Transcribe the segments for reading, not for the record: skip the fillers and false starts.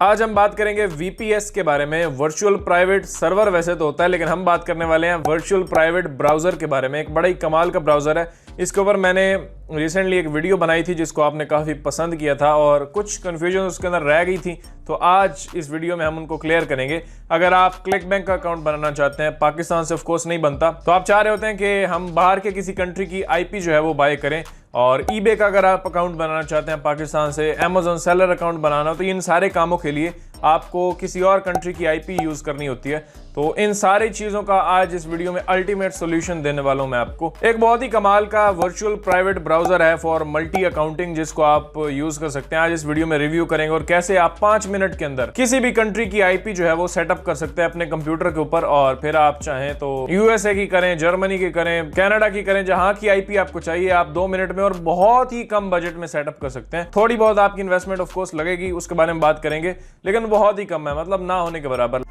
आज हम बात करेंगे वीपीएस के बारे में। वर्चुअल प्राइवेट सर्वर वैसे तो होता है, लेकिन हम बात करने वाले हैं वर्चुअल प्राइवेट ब्राउजर के बारे में। एक बड़ा ही कमाल का ब्राउजर है। इसके ऊपर मैंने रिसेंटली एक वीडियो बनाई थी जिसको आपने काफ़ी पसंद किया था और कुछ कन्फ्यूजन उसके अंदर रह गई थी, तो आज इस वीडियो में हम उनको क्लियर करेंगे। अगर आप क्लिक बैंक का अकाउंट बनाना चाहते हैं, पाकिस्तान से ऑफ कोर्स नहीं बनता, तो आप चाह रहे होते हैं कि हम बाहर के किसी कंट्री की आईपी जो है वो बाय करें, और ईबे का अगर आप अकाउंट बनाना चाहते हैं पाकिस्तान से, अमेजोन सेलर अकाउंट बनाना, तो इन सारे कामों के लिए आपको किसी और कंट्री की आईपी यूज करनी होती है। तो इन सारी चीजों का आज इस वीडियो में अल्टीमेट सॉल्यूशन देने वाला हूं मैं आपको। एक बहुत ही कमाल का वर्चुअल प्राइवेट ब्राउजर है फॉर मल्टी अकाउंटिंग, जिसको आप यूज कर सकते हैं। आज इस वीडियो में रिव्यू करेंगे और कैसे आप 5 मिनट के अंदर किसी भी कंट्री की आईपी जो है वो सेटअप कर सकते हैं अपने कंप्यूटर के ऊपर, और फिर आप चाहें तो यूएसए की करें, जर्मनी की करें, कनाडा की करें, जहां की आईपी आपको चाहिए आप 2 मिनट में और बहुत ही कम बजट में सेटअप कर सकते हैं। थोड़ी बहुत आपकी इन्वेस्टमेंट ऑफ कोर्स लगेगी, उसके बारे में बात करेंगे, लेकिन बहुत ही कम है, मतलब ना होने के बराबर।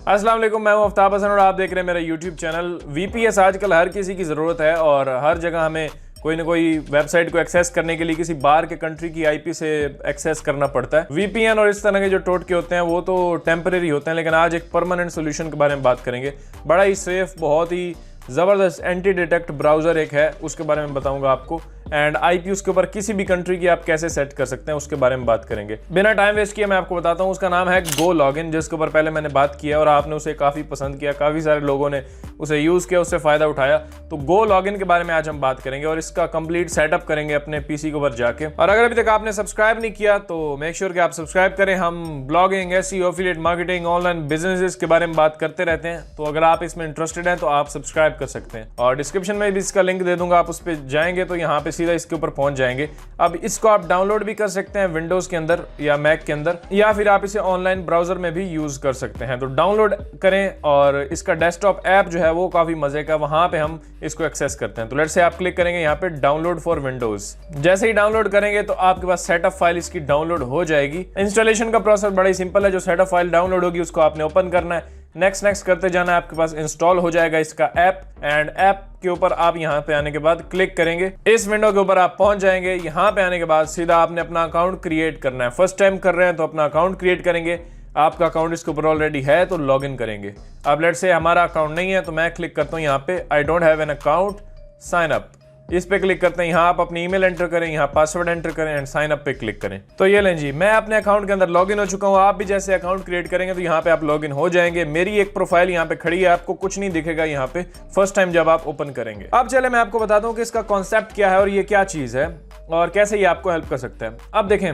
अस्सलाम वालेकुम, मैं हूं आफ्ताब हसन और आप देख रहे हैं मेरा यूट्यूब चैनल। वीपीएस आजकल हर किसी की ज़रूरत है और हर जगह हमें कोई ना कोई वेबसाइट को एक्सेस करने के लिए किसी बाहर के कंट्री की आईपी से एक्सेस करना पड़ता है। वीपीएन और इस तरह के जो टोटके होते हैं वो तो टेम्परेरी होते हैं, लेकिन आज एक परमानेंट सोल्यूशन के बारे में बात करेंगे। बड़ा ही सेफ, बहुत ही ज़बरदस्त एंटी डिटेक्ट ब्राउज़र एक है, उसके बारे में बताऊंगा आपको। एंड आईपी उसके ऊपर किसी भी कंट्री की आप कैसे सेट कर सकते हैं उसके बारे में बात करेंगे। बिना टाइम वेस्ट किए मैं आपको बताता हूँ। उसका नाम है गो लॉगिन, जिसके ऊपर पहले मैंने बात किया और आपने उसे काफ़ी पसंद किया, काफ़ी सारे लोगों ने उसे यूज़ किया, उससे फ़ायदा उठाया। तो गो लॉगिन के बारे में आज हम बात करेंगे और इसका कंप्लीट सेटअप करेंगे अपने पीसी के ऊपर जाके। और अगर अभी तक आपने सब्सक्राइब नहीं किया तो मेक श्योर कि आप सब्सक्राइब करें। हम blogging, SEO, affiliate marketing, online businesses के बारे में बात करते रहते हैं, तो अगर आप इसमें इंटरेस्टेड हैं तो आप सब्सक्राइब कर सकते हैं। और डिस्क्रिप्शन में भी इसका लिंक दे दूंगा, आप उस पर जाएंगे तो यहाँ पे सीधा इसके ऊपर पहुंच जाएंगे। अब इसको आप डाउनलोड भी कर सकते हैं विंडोज के अंदर या मैक के अंदर, या फिर आप इसे ऑनलाइन ब्राउजर में भी यूज कर सकते हैं। तो डाउनलोड करें और इसका डेस्कटॉप ऐप जो है वो काफी मजे का, वहां पे हम इसको एक्सेस करते हैं। तो लेट्स से आप क्लिक करेंगे यहाँ पे डाउनलोड फॉर विंडोज। जैसे ही डाउनलोड करेंगे तो आपके पास सेटअप फाइल इसकी डाउनलोड हो जाएगी। इंस्टॉलेशन का प्रोसेस बड़ा ही सिंपल है। जो सेटअप फाइल डाउनलोड होगी उसको आपने ओपन करना है, नेक्स्ट करते जाना है, आपके पास इंस्टॉल हो जाएगा इसका ऐप। एंड ऐप के ऊपर आप यहाँ पे आने के बाद क्लिक करेंगे, इस विंडो के ऊपर आप पहुंच जाएंगे। यहाँ पे आने के बाद सीधा आपने अपना अकाउंट क्रिएट करना है। फर्स्ट टाइम कर रहे हैं तो अपना अकाउंट क्रिएट करेंगे। आपका अकाउंट इसके ऊपर ऑलरेडी है तो लॉग इन करेंगे। अब लेट्स से हमारा अकाउंट नहीं है तो मैं क्लिक करता हूँ यहाँ पे I don't have an account, sign up, इस पे क्लिक करते हैं। यहाँ आप अपनी ईमेल एंटर करें, यहाँ पासवर्ड एंटर करें एंड साइन अप पे क्लिक करें। तो ये लें जी, मैं अपने अकाउंट के अंदर लॉगिन हो चुका हूँ। आप भी जैसे अकाउंट क्रिएट करेंगे तो यहाँ पे आप लॉगिन हो जाएंगे। मेरी एक प्रोफाइल यहाँ पे खड़ी है, आपको कुछ नहीं दिखेगा यहाँ पे फर्स्ट टाइम जब आप ओपन करेंगे। अब चले मैं आपको बताता हूँ कि इसका कॉन्सेप्ट क्या है और ये क्या चीज है और कैसे ये आपको हेल्प कर सकता है। अब देखें,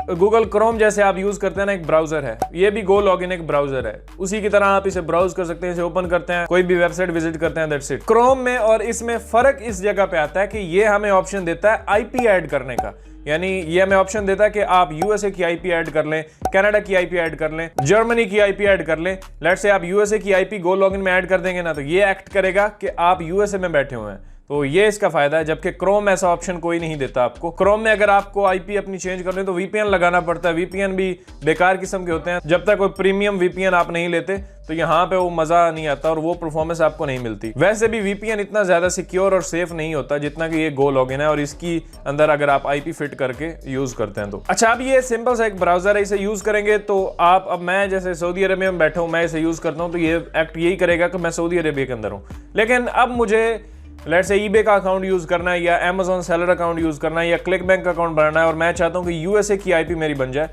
गूगल क्रोम जैसे आप यूज करते हैं ना, एक ब्राउजर है, ये भी गो लॉगिन एक ब्राउजर है। उसी की तरह आप इसे ब्राउज कर सकते हैं, इसे ओपन करते हैं, कोई भी वेबसाइट विजिट करते हैं, दैट्स इट। क्रोम में और इसमें फर्क इस जगह पे आता है कि ये हमें ऑप्शन देता है आईपी ऐड करने का। यानी ये हमें ऑप्शन देता है कि आप यूएसए की आईपी ऐड कर लें, कनाडा की आईपी ऐड कर लें, जर्मनी की आईपी ऐड कर लें। लेट्स से आप यूएसए की आईपी गो लॉगिन में ऐड कर देंगे ना, तो ये एक्ट करेगा कि आप यूएसए में बैठे हुए हैं। तो ये इसका फायदा है, जबकि क्रोम ऐसा ऑप्शन कोई नहीं देता आपको। क्रोम में अगर आपको आईपी अपनी चेंज करनी है तो वीपीएन लगाना पड़ता है। वीपीएन भी बेकार किस्म के होते हैं, जब तक कोई प्रीमियम वीपीएन आप नहीं लेते तो यहाँ पे वो मजा नहीं आता और वो परफॉर्मेंस आपको नहीं मिलती। वैसे भी वीपीएन इतना ज्यादा सिक्योर और सेफ नहीं होता जितना कि ये गो लॉगिन है, और इसकी अंदर अगर आप आईपी फिट करके यूज करते हैं तो। अच्छा, अब ये सिंपल सा एक ब्राउजर है, इसे यूज करेंगे तो आप, अब मैं जैसे सऊदी अरेबिया में बैठा हूँ, मैं इसे यूज करता हूँ तो ये एक्ट यही करेगा कि मैं सऊदी अरेबिया के अंदर हूँ। लेकिन अब मुझे लेट्स से ईबे का अकाउंट यूज करना है या अमेजोन सेलर अकाउंट यूज करना है या क्लिक बैंक का अकाउंट बनाना है और मैं चाहता हूं कि यूएसए की आईपी मेरी बन जाए,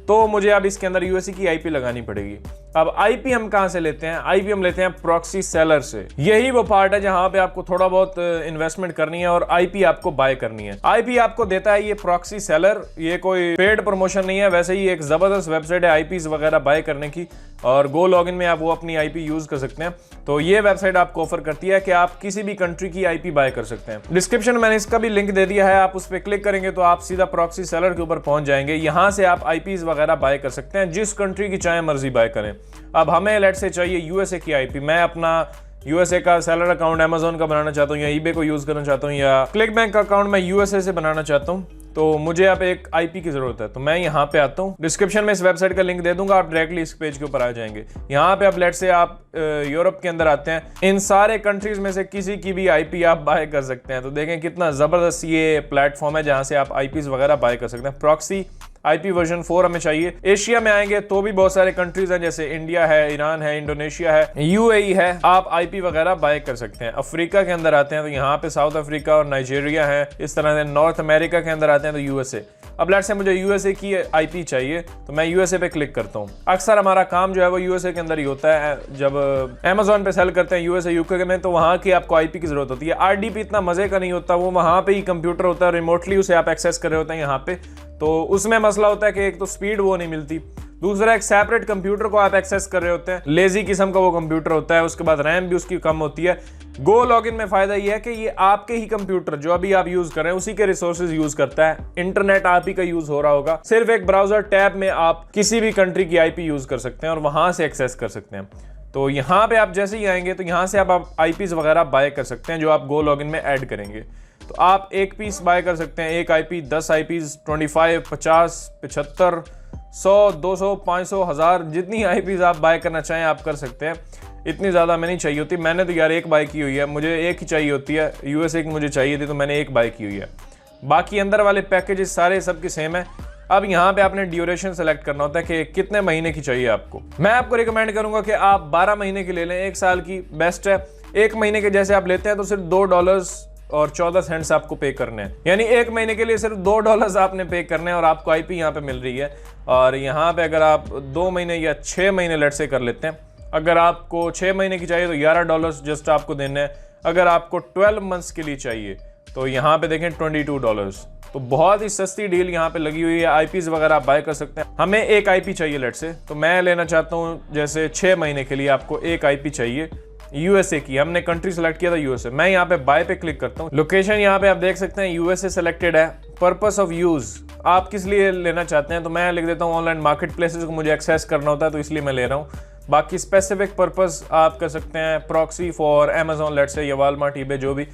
तो मुझे अब इसके अंदर यूएसए की आईपी लगानी पड़ेगी। अब आईपी हम कहां से लेते हैं? आईपी हम लेते हैं प्रॉक्सी सेलर से। यही वो पार्ट है जहां पे आपको थोड़ा बहुत इन्वेस्टमेंट करनी है और आईपी आपको बाय करनी है। आईपी आपको देता है ये प्रॉक्सी सेलर। ये कोई पेड प्रमोशन नहीं है, वैसे ही एक जबरदस्त वेबसाइट है आईपीज वगैरह बाय करने की, और गो लॉगिन में आप वो अपनी आईपी यूज कर सकते हैं। तो ये वेबसाइट आपको ऑफर करती है कि आप किसी भी कंट्री की आईपी बाय कर सकते हैं। डिस्क्रिप्शन में मैंने इसका भी लिंक दे दिया है, आप उस पर क्लिक करेंगे तो आप सीधा प्रॉक्सी सेलर के ऊपर पहुंच जाएंगे। यहां से आप आईपीज वगैरह बाय कर सकते हैं, जिस कंट्री की चाहे मर्जी बाय करें। अब हमें लेट्स से चाहिए यूएसए की आईपी, मैं अपना यूएसए का सेलर अकाउंट अमेजोन का बनाना चाहता हूँ या ईबे को यूज करना चाहता हूँ या क्लिक बैंक का अकाउंट मैं यूएसए से बनाना चाहता हूँ, तो मुझे अब एक आईपी की जरूरत है। तो मैं यहाँ पे आता हूँ, डिस्क्रिप्शन में इस वेबसाइट का लिंक दे दूंगा, आप डायरेक्टली इस पेज के ऊपर आ जाएंगे। यहाँ पे अब लेट से आप यूरोप के अंदर आते हैं, इन सारे कंट्रीज में से किसी की भी आईपी आप बाय कर सकते हैं। तो देखें कितना जबरदस्त ये प्लेटफॉर्म है जहाँ से आप आईपीज वगैरह बाय कर सकते हैं। प्रॉक्सी आईपी वर्जन 4 हमें चाहिए। एशिया में आएंगे तो भी बहुत सारे कंट्रीज हैं, जैसे इंडिया है, ईरान है, इंडोनेशिया है, यूएई है, आप आईपी वगैरह बाय कर सकते हैं। अफ्रीका के अंदर आते हैं तो यहाँ पे साउथ अफ्रीका और नाइजीरिया है। इस तरह से नॉर्थ अमेरिका के अंदर आते हैं तो यूएसए। अब लेट्स से मुझे यूएसए की आईपी चाहिए तो मैं यूएसए पे क्लिक करता हूँ। अक्सर हमारा काम जो है वो यूएसए के अंदर ही होता है। जब अमेजोन पे सेल करते हैं यूएसए यूके में तो वहाँ की आपको आईपी की जरूरत होती है। आरडीपी इतना मजे का नहीं होता, वो वहाँ पे ही कंप्यूटर होता है, रिमोटली उसे आप एक्सेस कर रहे होते हैं यहाँ पे। तो उसमें मसला होता है कि एक तो स्पीड वो नहीं मिलती, दूसरा एक सेपरेट कंप्यूटर को आप एक्सेस कर रहे होते हैं, लेजी किस्म का वो कंप्यूटर होता है, उसके बाद रैम भी उसकी कम होती है। गो लॉगिन में फायदा ये है कि ये आपके ही कंप्यूटर जो अभी आप यूज कर रहे हैं उसी के रिसोर्सेज यूज करता है। इंटरनेट आप ही का यूज हो रहा होगा, सिर्फ एक ब्राउजर टैब में आप किसी भी कंट्री की आईपी यूज कर सकते हैं और वहां से एक्सेस कर सकते हैं। तो यहाँ पे आप जैसे ही आएंगे तो यहाँ से आप आईपीज वगैरह बाय कर सकते हैं जो आप गो लॉगिन में ऐड करेंगे। तो आप एक पीस बाय कर सकते हैं, एक आईपी, 10 आईपीज, 25, 50, 75, 100, 200, 500, 1000, जितनी आईपीज आप बाय करना चाहें आप कर सकते हैं। इतनी ज़्यादा हमें नहीं चाहिए होती। मैंने तो यार एक बाय की हुई है, मुझे एक ही चाहिए होती है। यूएसए की मुझे चाहिए थी तो मैंने एक बाय की हुई है। बाकी अंदर वाले पैकेजेस सारे सबके सेम है। अब यहाँ पे आपने ड्यूरेशन सेलेक्ट करना होता है कि कितने महीने की चाहिए आपको। मैं आपको रिकमेंड करूंगा कि आप 12 महीने की ले लें, 1 साल की बेस्ट है। 1 महीने के जैसे आप लेते हैं तो सिर्फ $2.14 आपको पे करने हैं, यानी 1 महीने के लिए सिर्फ $2 आपने पे करने हैं और आपको आईपी यहाँ पे मिल रही है। और यहाँ पे अगर आप 2 महीने या 6 महीने लेट से कर लेते हैं, अगर आपको 6 महीने की चाहिए तो $11 जस्ट आपको देने हैं। अगर आपको 12 मंथ्स के लिए चाहिए तो यहाँ पे देखें $22। तो बहुत ही सस्ती डील यहाँ पे लगी हुई है। आईपीज वगैरह आप बाय कर सकते हैं। हमें एक आईपी चाहिए लेट से, तो मैं लेना चाहता हूँ जैसे 6 महीने के लिए आपको एक आईपी चाहिए यूएसए की। हमने कंट्री सेलेक्ट किया था यूएसए। मैं यहाँ पे बाय पे क्लिक करता हूँ। लोकेशन यहाँ पे आप देख सकते हैं यूएसए सेलेक्टेड है। पर्पस ऑफ यूज आप किस लिए लेना चाहते हैं तो मैं लिख देता हूँ ऑनलाइन मार्केट प्लेसेस को मुझे एक्सेस करना होता है तो इसलिए मैं ले रहा हूँ। बाकी स्पेसिफिक पर्पस आप कर सकते हैं प्रॉक्सी फॉर अमेजोन लेट से या वालमार्ट, ईबे, जो भी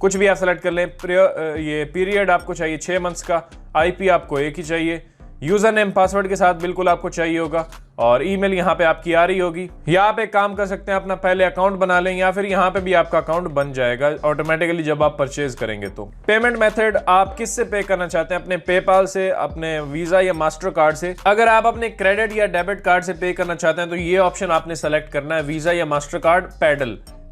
कुछ भी आप सेलेक्ट कर लें। ये पीरियड आपको चाहिए 6 मंथ्स का। आईपी आपको एक ही चाहिए। यूजर नेम पासवर्ड के साथ बिल्कुल आपको चाहिए होगा और ईमेल यहाँ पे आपकी आ रही होगी। या आप एक काम कर सकते हैं, अपना पहले अकाउंट बना लें या फिर यहाँ पे भी आपका अकाउंट बन जाएगा ऑटोमेटिकली जब आप परचेज करेंगे। तो पेमेंट मेथड आप किससे पे करना चाहते हैं, अपने पेपाल से, अपने वीजा या मास्टर कार्ड से। अगर आप अपने क्रेडिट या डेबिट कार्ड से पे करना चाहते हैं तो ये ऑप्शन आपने सेलेक्ट करना है, वीजा या मास्टर कार्ड।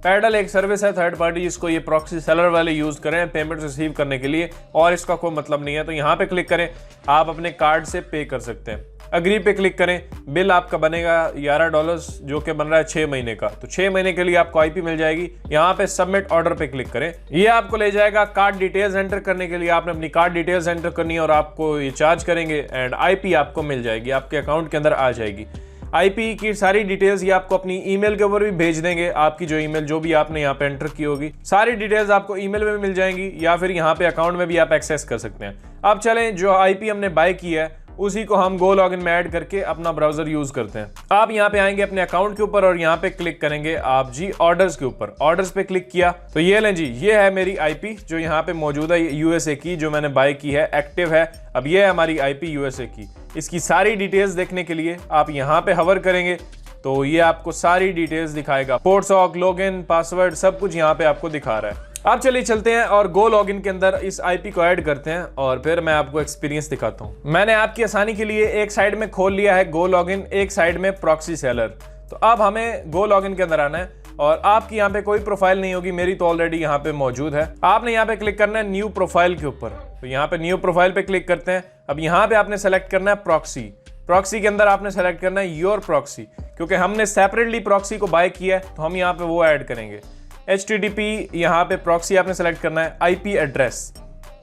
पैडल एक सर्विस है थर्ड पार्टी जिसको ये प्रॉक्सी सेलर वाले यूज करें पेमेंट रिसीव करने के लिए और इसका कोई मतलब नहीं है। तो यहाँ पे क्लिक करें, आप अपने कार्ड से पे कर सकते हैं। अग्री पे क्लिक करें, बिल आपका बनेगा $11 जो कि बन रहा है 6 महीने का। तो 6 महीने के लिए आपको आईपी मिल जाएगी। यहाँ पे सबमिट ऑर्डर पे क्लिक करें, ये आपको ले जाएगा कार्ड डिटेल्स एंटर करने के लिए। आपने अपनी कार्ड डिटेल्स एंटर करनी है और आपको ये चार्ज करेंगे एंड आईपी आपको मिल जाएगी, आपके अकाउंट के अंदर आ जाएगी। आईपी की सारी डिटेल्स ये आपको अपनी ईमेल के ऊपर भी भेज देंगे। आपकी जो ईमेल जो भी आपने यहाँ पे एंटर की होगी सारी डिटेल्स आपको ईमेल में मिल जाएंगी या फिर यहाँ पे अकाउंट में भी आप एक्सेस कर सकते हैं। अब चलें, जो आईपी हमने बाय की है उसी को हम गो लॉगिन में ऐड करके अपना ब्राउजर यूज करते हैं। आप यहाँ पे आएंगे अपने अकाउंट के ऊपर और यहाँ पे क्लिक करेंगे आप जी ऑर्डर्स के ऊपर। ऑर्डर्स पे क्लिक किया तो ये लें जी, ये है मेरी आईपी जो यहाँ पे मौजूद है यूएसए की, जो मैंने बाय की है, एक्टिव है। अब ये है हमारी आईपी यूएसए की। इसकी सारी डिटेल्स देखने के लिए आप यहाँ पे हवर करेंगे तो ये आपको सारी डिटेल्स दिखाएगा। पोर्ट सॉक, लॉगिन, पासवर्ड, सब कुछ यहाँ पे आपको दिखा रहा है। अब चलिए चलते हैं और गो लॉगिन के अंदर इस आईपी को ऐड करते हैं और फिर मैं आपको एक्सपीरियंस दिखाता हूं। मैंने आपकी आसानी के लिए एक साइड में खोल लिया है गो लॉगिन, एक साइड में प्रॉक्सी सेलर। तो अब हमें गो लॉगिन के अंदर आना है और आपकी यहाँ पे कोई प्रोफाइल नहीं होगी, मेरी तो ऑलरेडी यहाँ पे मौजूद है। आपने यहाँ पे क्लिक करना है न्यू प्रोफाइल के ऊपर। तो यहाँ पे न्यू प्रोफाइल पे क्लिक करते हैं। अब यहाँ पे आपने सेलेक्ट करना है प्रॉक्सी। प्रॉक्सी के अंदर आपने सेलेक्ट करना है योर प्रॉक्सी, क्योंकि हमने सेपरेटली प्रॉक्सी को बाय किया है तो हम यहाँ पे वो ऐड करेंगे। HTTP यहाँ पे प्रॉक्सी आपने सेलेक्ट करना है। IP एड्रेस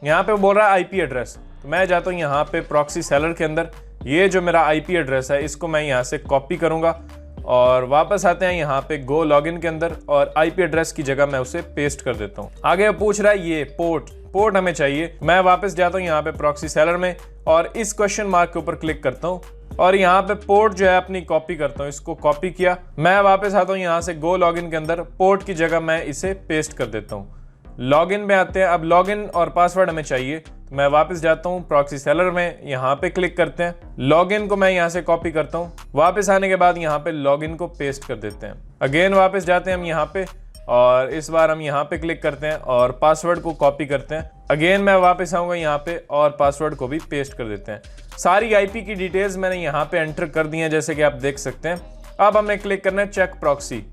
यहाँ पे बोल रहा है IP एड्रेस, तो मैं जाता हूँ यहाँ पे प्रॉक्सी सेलर के अंदर। ये जो मेरा IP एड्रेस है इसको मैं यहाँ से कॉपी करूँगा और वापस आते हैं यहाँ पे गो लॉगिन के अंदर और IP एड्रेस की जगह मैं उसे पेस्ट कर देता हूँ। आगे पूछ रहा है ये पोर्ट हमें चाहिए। मैं वापस जाता हूँ यहाँ पे प्रॉक्सी सेलर में और इस क्वेश्चन मार्क के ऊपर क्लिक करता हूँ और यहाँ पे पोर्ट जो है अपनी कॉपी करता हूँ। इसको कॉपी किया, मैं वापस आता हूँ यहाँ से गो लॉगिन के अंदर, पोर्ट की जगह मैं इसे पेस्ट कर देता हूँ। लॉगिन में आते हैं। अब लॉगिन और पासवर्ड हमें चाहिए तो मैं वापस जाता हूँ प्रॉक्सी सेलर में, यहाँ पे क्लिक करते हैं, लॉगिन को मैं यहाँ से कॉपी करता हूँ, वापस आने के बाद यहाँ पे लॉगिन को पेस्ट कर देते हैं। अगेन वापस जाते हैं हम यहाँ पे और इस बार हम यहाँ पे क्लिक करते हैं और पासवर्ड को कॉपी करते हैं। अगेन मैं वापस आऊँगा यहाँ पे और पासवर्ड को भी पेस्ट कर देते हैं। सारी आईपी की डिटेल्स मैंने यहाँ पे एंटर कर दी हैं जैसे कि आप देख सकते हैं। अब हमें क्लिक करना है चेक प्रॉक्सी।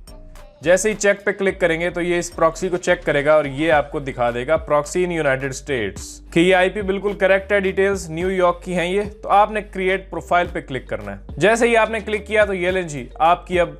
जैसे ही चेक पे क्लिक करेंगे तो ये इस प्रॉक्सी को चेक करेगा और ये आपको दिखा देगा प्रॉक्सी इन यूनाइटेड स्टेट्स कि ये आईपी बिल्कुल करेक्ट है, डिटेल्स न्यूयॉर्क की हैं ये। तो आपने क्रिएट प्रोफाइल पे क्लिक करना है। जैसे ही आपने क्लिक किया तो ये लें जी, आपकी अब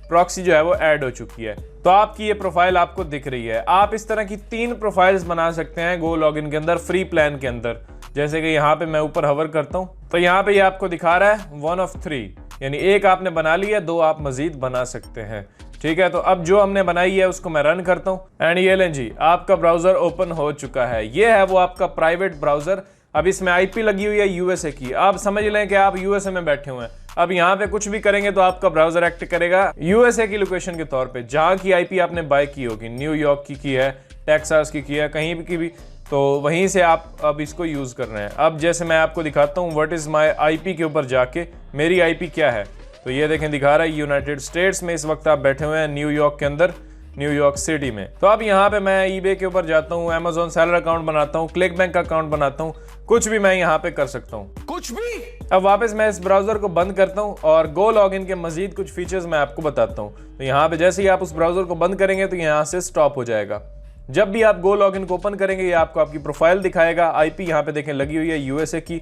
प्रॉक्सी जो है वो ऐड हो चुकी है। तो आपकी ये प्रोफाइल आपको दिख रही है। आप इस तरह की 3 प्रोफाइल्स बना सकते हैं गो लॉगिन के अंदर, फ्री प्लान के अंदर। जैसे कि यहाँ पे मैं ऊपर हवर करता हूँ तो यहाँ पे ये आपको दिखा रहा है 1 of 3, यानी एक आपने बना लिया, 2 आप मजीद बना सकते हैं। ठीक है, तो अब जो हमने बनाई है उसको मैं रन करता हूँ एंड ये लें जी, आपका ब्राउजर ओपन हो चुका है। ये है वो आपका प्राइवेट ब्राउजर। अब इसमें आईपी लगी हुई है यूएसए की। आप समझ लें कि आप यूएसए में बैठे हुए हैं। अब यहाँ पे कुछ भी करेंगे तो आपका ब्राउजर एक्ट करेगा यूएसए की लोकेशन के तौर पे, जहाँ की आईपी आपने बाय की होगी। न्यूयॉर्क की है, टेक्सास की है, कहीं भी की भी, तो वहीं से आप अब इसको यूज कर रहे हैं। अब जैसे मैं आपको दिखाता हूँ व्हाट इज माय आईपी के ऊपर जाके मेरी आईपी क्या है, तो ये देखें दिखा रहा है यूनाइटेड स्टेट्स में इस वक्त आप बैठे हुए हैं, न्यूयॉर्क के अंदर, न्यूयॉर्क सिटी में। तो अब यहाँ पे मैं ईबे के ऊपर जाता हूँ, अमेजोन सेलर अकाउंट बनाता हूँ, क्लिक बैंक अकाउंट बनाता हूँ, कुछ भी मैं यहाँ पे कर सकता हूँ, कुछ भी। अब वापस मैं इस ब्राउजर को बंद करता हूँ और गो लॉगिन के मजीद कुछ फीचर्स मैं आपको बताता हूँ। तो यहाँ पे जैसे ही आप उस ब्राउजर को बंद करेंगे तो यहाँ से स्टॉप हो जाएगा। जब भी आप गो लॉगिन को ओपन करेंगे ये आपको आपकी प्रोफाइल दिखाएगा। आईपी यहाँ पे देखें लगी हुई है यूएसए की,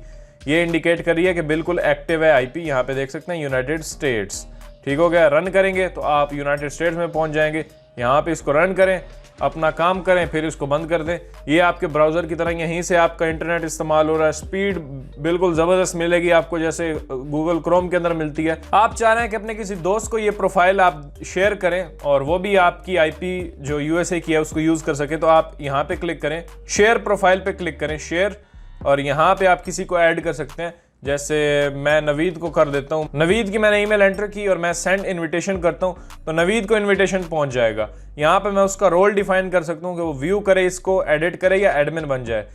ये इंडिकेट कर रही है कि बिल्कुल एक्टिव है आईपी। यहाँ पे देख सकते हैं यूनाइटेड स्टेट्स। ठीक हो गया, रन करेंगे तो आप यूनाइटेड स्टेट्स में पहुंच जाएंगे। यहाँ पे इसको रन करें, अपना काम करें, फिर इसको बंद कर दें। ये आपके ब्राउजर की तरह यहीं से आपका इंटरनेट इस्तेमाल हो रहा है। स्पीड बिल्कुल ज़बरदस्त मिलेगी आपको, जैसे गूगल क्रोम के अंदर मिलती है। आप चाह रहे हैं कि अपने किसी दोस्त को ये प्रोफाइल आप शेयर करें और वो भी आपकी आईपी जो यूएसए की है उसको यूज़ कर सके, तो आप यहाँ पे क्लिक करें, शेयर प्रोफाइल पे क्लिक करें, शेयर, और यहाँ पे आप किसी को ऐड कर सकते हैं। जैसे मैं नवीद को कर देता हूँ, नवीद की मैंने ईमेल एंटर की और मैं सेंड इनविटेशन करता हूँ तो नवीद को इनविटेशन पहुंच जाएगा। यहाँ पे मैं उसका रोल डिफाइन कर सकता हूँ कि वो व्यू करे, इसको एडिट करे या एडमिन बन जाए।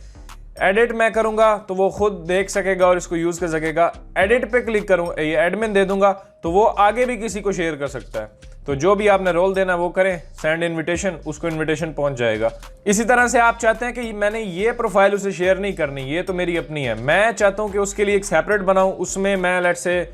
एडिट मैं करूंगा तो वो खुद देख सकेगा और इसको यूज कर सकेगा। एडिट पे क्लिक करूंगा, ये एडमिन दे दूंगा तो वो आगे भी किसी को शेयर कर सकता है। तो जो भी आपने रोल देना वो करें, सेंड इनविटेशन, उसको इनविटेशन पहुंच जाएगा। इसी तरह से आप चाहते हैं कि मैंने ये प्रोफाइल उसे शेयर नहीं करनी, ये तो मेरी अपनी है, मैं चाहता हूं कि उसके लिए एक सेपरेट बनाऊं, उसमें मैं लेट्स से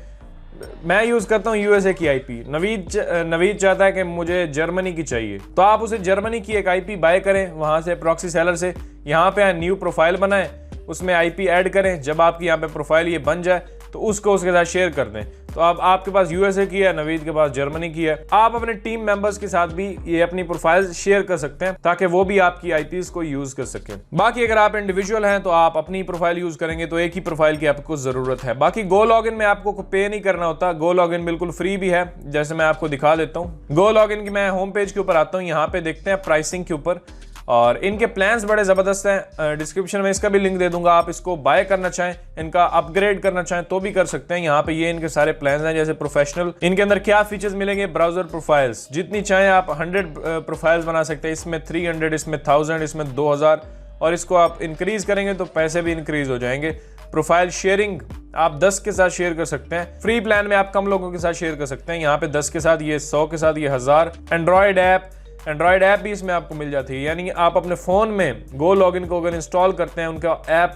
मैं यूज करता हूं यूएसए की आईपी, नवीद चाहता है कि मुझे जर्मनी की चाहिए, तो आप उसे जर्मनी की एक आईपी बाय करें वहां से प्रॉक्सी सेलर से, यहाँ पे न्यू प्रोफाइल बनाएं, उसमें आईपी ऐड करें। जब आपकी यहाँ पे प्रोफाइल ये बन जाए तो उसको उसके साथ शेयर कर दें। तो अब आपके पास यूएसए की है, नवीद के पास जर्मनी की है। आप अपने टीम मेंबर्स के साथ भी ये अपनी प्रोफाइल शेयर कर सकते हैं ताकि वो भी आपकी आईपीज को यूज कर सकें। बाकी अगर आप इंडिविजुअल हैं तो आप अपनी प्रोफाइल यूज करेंगे तो एक ही प्रोफाइल की आपको जरूरत है। बाकी गो लॉगिन में आपको पे नहीं करना होता, गो लॉगिन बिल्कुल फ्री भी है, जैसे मैं आपको दिखा देता हूँ। गो लॉगिन की मैं होम पेज के ऊपर आता हूँ, यहाँ पे देखते हैं प्राइसिंग के ऊपर, और इनके प्लान्स बड़े ज़बरदस्त हैं। डिस्क्रिप्शन में इसका भी लिंक दे दूंगा, आप इसको बाय करना चाहें, इनका अपग्रेड करना चाहें तो भी कर सकते हैं। यहाँ पे ये इनके सारे प्लान्स हैं, जैसे प्रोफेशनल, इनके अंदर क्या फीचर्स मिलेंगे, ब्राउजर प्रोफाइल्स जितनी चाहें आप 100 प्रोफाइल्स बना सकते हैं, इसमें 300, इसमें 1000, इसमें 2000, और इसको आप इंक्रीज करेंगे तो पैसे भी इंक्रीज हो जाएंगे। प्रोफाइल शेयरिंग आप 10 के साथ शेयर कर सकते हैं, फ्री प्लान में आप कम लोगों के साथ शेयर कर सकते हैं, यहाँ पे 10 के साथ, ये 100 के साथ, ये 1000। एंड्रॉयड ऐप भी इसमें आपको मिल जाती है, यानी आप अपने फ़ोन में गो लॉगिन को अगर इंस्टॉल करते हैं उनका ऐप,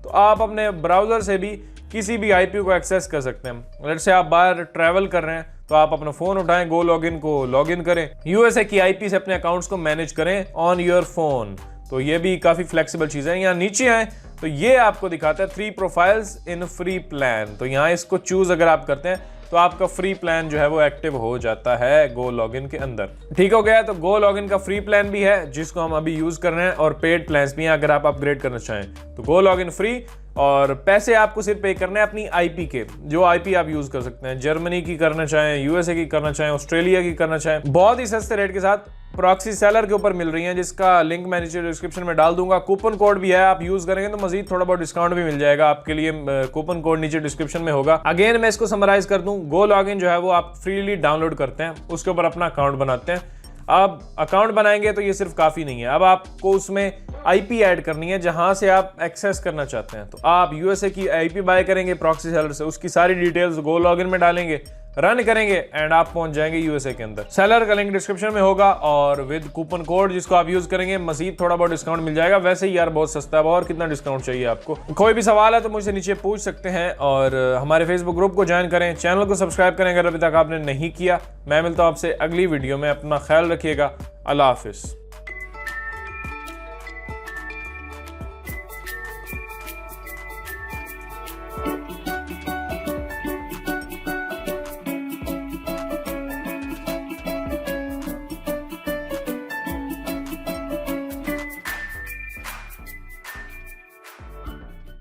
तो आप अपने ब्राउज़र से भी किसी भी आईपी को एक्सेस कर सकते हैं। लेट्स से आप बाहर ट्रैवल कर रहे हैं तो आप अपना फ़ोन उठाएं, गो लॉगिन को लॉगिन करें, यूएसए की आईपी से अपने अकाउंट्स को मैनेज करें ऑन योर फोन। तो ये भी काफ़ी फ्लेक्सिबल चीज़ है। यहाँ नीचे आए तो ये आपको दिखाता है 3 प्रोफाइल्स इन फ्री प्लान, तो यहाँ इसको चूज़ अगर आप करते हैं तो आपका फ्री प्लान जो है वो एक्टिव हो जाता है गो लॉगिन के अंदर। ठीक हो गया, तो गो लॉगिन का फ्री प्लान भी है जिसको हम अभी यूज कर रहे हैं, और पेड प्लान्स भी हैं अगर आप अपग्रेड करना चाहें। तो गो लॉगिन फ्री, और पैसे आपको सिर्फ पे करने हैं अपनी आईपी के, जो आईपी आप यूज कर सकते हैं, जर्मनी की करना चाहें, यूएसए की करना चाहें, ऑस्ट्रेलिया की करना चाहें, बहुत ही सस्ते रेट के साथ प्रॉक्सी सेलर के ऊपर मिल रही हैं, जिसका लिंक मैं नीचे डिस्क्रिप्शन में डाल दूंगा। कूपन कोड भी है, आप यूज करेंगे तो मजीद थोड़ा बहुत डिस्काउंट भी मिल जाएगा आपके लिए। कूपन कोड नीचे डिस्क्रिप्शन में होगा। अगेन मैं इसको समराइज कर दूं, गो लॉगिन जो है वो आप फ्रीली डाउनलोड करते हैं, उसके ऊपर अपना अकाउंट बनाते हैं, आप अकाउंट बनाएंगे तो ये सिर्फ काफ़ी नहीं है, अब आपको उसमें आईपी ऐड करनी है जहां से आप एक्सेस करना चाहते हैं। तो आप यूएसए की आईपी बाय करेंगे प्रॉक्सी सेलर से, उसकी सारी डिटेल्स गो लॉगिन में डालेंगे, रन करेंगे एंड आप पहुंच जाएंगे यूएसए के अंदर। सेलर का लिंक डिस्क्रिप्शन में होगा और विद कूपन कोड जिसको आप यूज करेंगे मजीद थोड़ा बहुत डिस्काउंट मिल जाएगा। वैसे ही यार बहुत सस्ता है, और कितना डिस्काउंट चाहिए आपको। कोई भी सवाल है तो मुझसे नीचे पूछ सकते हैं और हमारे फेसबुक ग्रुप को ज्वाइन करें, चैनल को सब्सक्राइब करें अगर अभी तक आपने नहीं किया। मैं मिलता हूं आपसे अगली वीडियो में, अपना ख्याल रखिएगा। अल्लाह हाफिज।